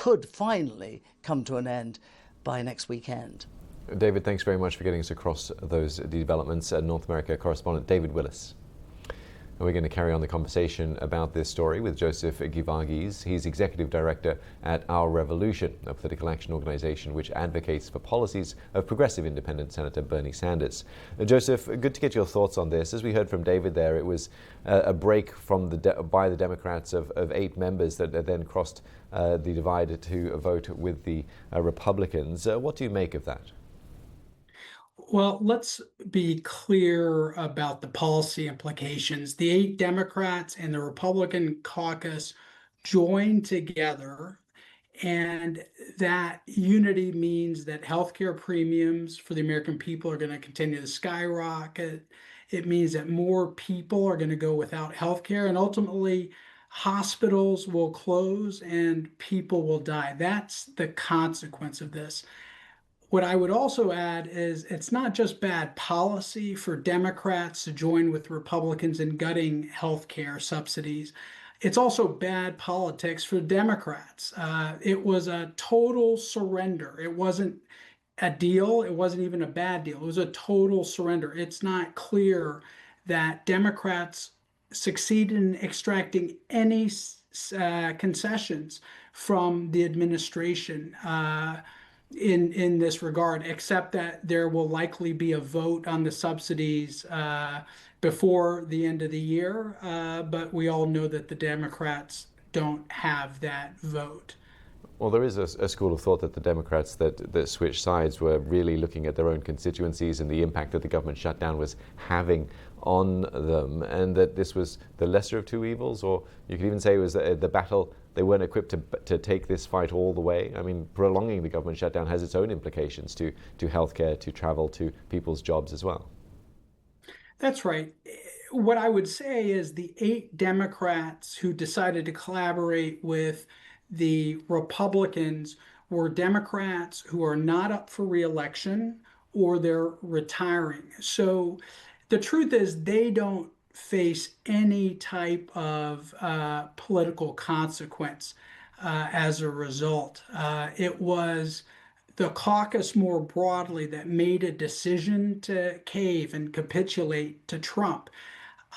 could finally come to an end by next weekend. David, thanks very much for getting us across those developments. North America correspondent David Willis. And we're going to carry on the conversation about this story with Joseph Geevarghese. He's executive director at Our Revolution, a political action organization which advocates for policies of progressive independent Senator Bernie Sanders. Joseph, good to get your thoughts on this. As we heard from David there, it was a break from by the Democrats of 8 members that then crossed the divide to vote with the Republicans. What do you make of that? Well, let's be clear about the policy implications. The 8 Democrats and the Republican caucus joined together, and that unity means that healthcare premiums for the American people are going to continue to skyrocket. It means that more people are going to go without healthcare, and ultimately hospitals will close and people will die. That's the consequence of this. What I would also add is it's not just bad policy for Democrats to join with Republicans in gutting healthcare subsidies. It's also bad politics for Democrats. It was a total surrender. It wasn't a deal. It wasn't even a bad deal. It was a total surrender. It's not clear that Democrats succeeded in extracting any concessions from the administration in this regard, except that there will likely be a vote on the subsidies before the end of the year. But we all know that the Democrats don't have that vote. Well, there is a school of thought that the Democrats that switched sides were really looking at their own constituencies and the impact that the government shutdown was having on them, and that this was the lesser of two evils, or you could even say it was the battle. They weren't equipped to take this fight all the way. I mean, prolonging the government shutdown has its own implications to healthcare, to travel, to people's jobs as well. That's right. What I would say is the 8 Democrats who decided to collaborate with the Republicans were Democrats who are not up for re-election or they're retiring. So the truth is they don't face any type of political consequence as a result. It was the caucus more broadly that made a decision to cave and capitulate to Trump.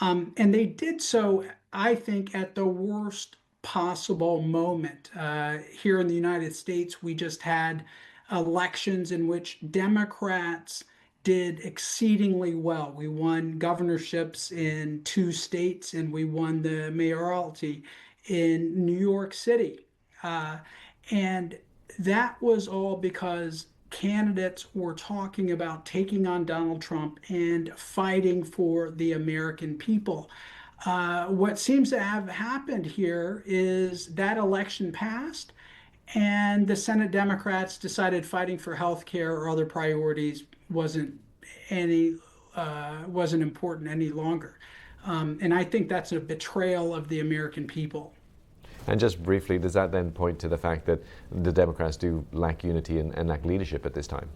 And they did so, I think, at the worst possible moment. Here in the United States, we just had elections in which Democrats did exceedingly well. We won governorships in 2 states, and we won the mayoralty in New York City. And that was all because candidates were talking about taking on Donald Trump and fighting for the American people. What seems to have happened here is that election passed, and the Senate Democrats decided fighting for health care or other priorities wasn't important any longer. And I think that's a betrayal of the American people. And just briefly, does that then point to the fact that the Democrats do lack unity and lack leadership at this time?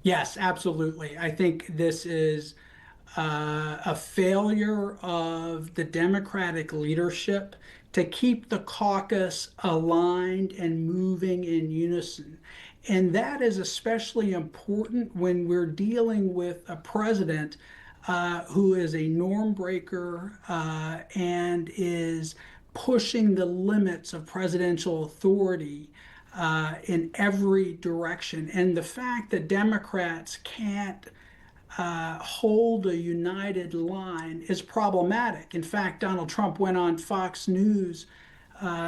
Yes, absolutely. I think this is a failure of the Democratic leadership to keep the caucus aligned and moving in unison. And that is especially important when we're dealing with a president who is a norm breaker and is pushing the limits of presidential authority in every direction. And the fact that Democrats can't hold a united line is problematic. In fact, Donald Trump went on Fox News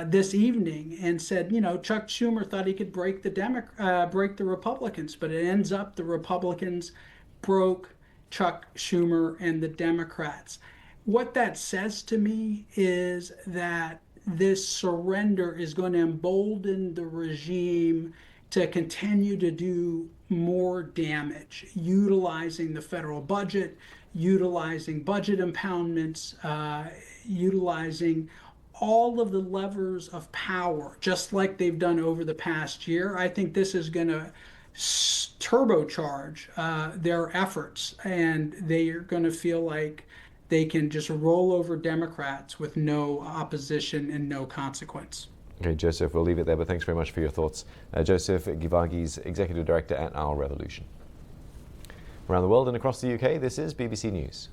this evening and said, you know, Chuck Schumer thought he could break the Republicans, but it ends up the Republicans broke Chuck Schumer and the Democrats. What that says to me is that this surrender is going to embolden the regime to continue to do more damage, utilizing the federal budget, utilizing budget impoundments, utilizing all of the levers of power, just like they've done over the past year. I think this is going to turbocharge their efforts, and they are going to feel like they can just roll over Democrats with no opposition and no consequence. Okay, Joseph, we'll leave it there, but thanks very much for your thoughts. Joseph Geevarghese, Executive Director at Our Revolution. Around the world and across the UK, this is BBC News.